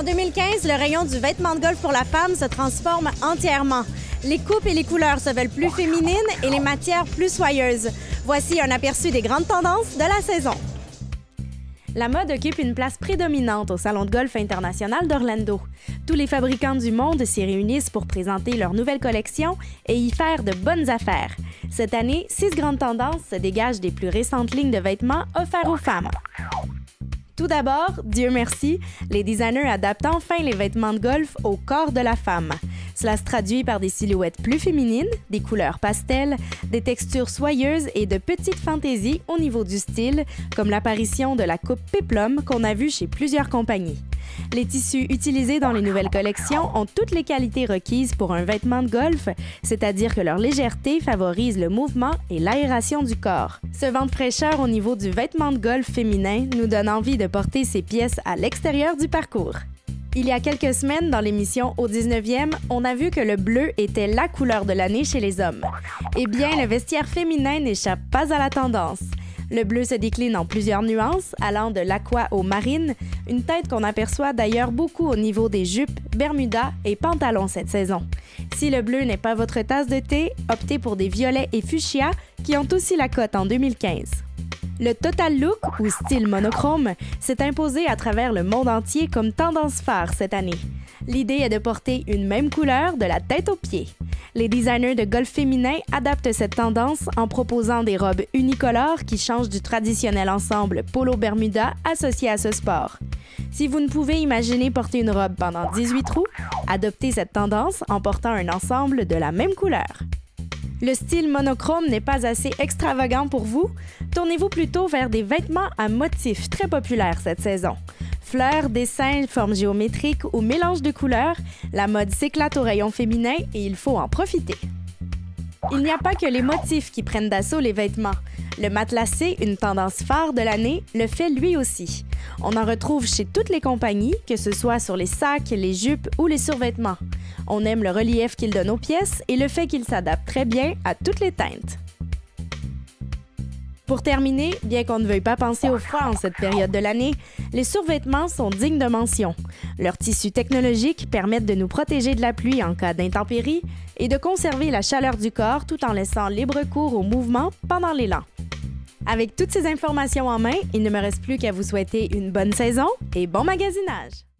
En 2015, le rayon du vêtement de golf pour la femme se transforme entièrement. Les coupes et les couleurs se veulent plus féminines et les matières plus soyeuses. Voici un aperçu des grandes tendances de la saison. La mode occupe une place prédominante au Salon de golf international d'Orlando. Tous les fabricants du monde s'y réunissent pour présenter leurs nouvelles collections et y faire de bonnes affaires. Cette année, 6 grandes tendances se dégagent des plus récentes lignes de vêtements offerts aux femmes. Tout d'abord, Dieu merci, les designers adaptent enfin les vêtements de golf au corps de la femme. Cela se traduit par des silhouettes plus féminines, des couleurs pastel, des textures soyeuses et de petites fantaisies au niveau du style, comme l'apparition de la coupe péplum qu'on a vue chez plusieurs compagnies. Les tissus utilisés dans les nouvelles collections ont toutes les qualités requises pour un vêtement de golf, c'est-à-dire que leur légèreté favorise le mouvement et l'aération du corps. Ce vent de fraîcheur au niveau du vêtement de golf féminin nous donne envie de porter ces pièces à l'extérieur du parcours. Il y a quelques semaines, dans l'émission Au 19e, on a vu que le bleu était la couleur de l'année chez les hommes. Eh bien, le vestiaire féminin n'échappe pas à la tendance. Le bleu se décline en plusieurs nuances, allant de l'aqua au marine, une teinte qu'on aperçoit d'ailleurs beaucoup au niveau des jupes, bermudas et pantalons cette saison. Si le bleu n'est pas votre tasse de thé, optez pour des violets et fuchsia qui ont aussi la cote en 2015. Le Total Look, ou style monochrome, s'est imposé à travers le monde entier comme tendance phare cette année. L'idée est de porter une même couleur de la tête aux pieds. Les designers de golf féminin adaptent cette tendance en proposant des robes unicolores qui changent du traditionnel ensemble polo bermuda associé à ce sport. Si vous ne pouvez imaginer porter une robe pendant 18 trous, adoptez cette tendance en portant un ensemble de la même couleur. Le style monochrome n'est pas assez extravagant pour vous? Tournez-vous plutôt vers des vêtements à motifs très populaires cette saison. Fleurs, dessins, formes géométriques ou mélange de couleurs, la mode s'éclate au rayon féminin et il faut en profiter. Il n'y a pas que les motifs qui prennent d'assaut les vêtements. Le matelassé, une tendance phare de l'année, le fait lui aussi. On en retrouve chez toutes les compagnies, que ce soit sur les sacs, les jupes ou les survêtements. On aime le relief qu'il donne aux pièces et le fait qu'il s'adapte très bien à toutes les teintes. Pour terminer, bien qu'on ne veuille pas penser au froid en cette période de l'année, les survêtements sont dignes de mention. Leurs tissus technologiques permettent de nous protéger de la pluie en cas d'intempéries et de conserver la chaleur du corps tout en laissant libre cours au mouvement pendant l'élan. Avec toutes ces informations en main, il ne me reste plus qu'à vous souhaiter une bonne saison et bon magasinage!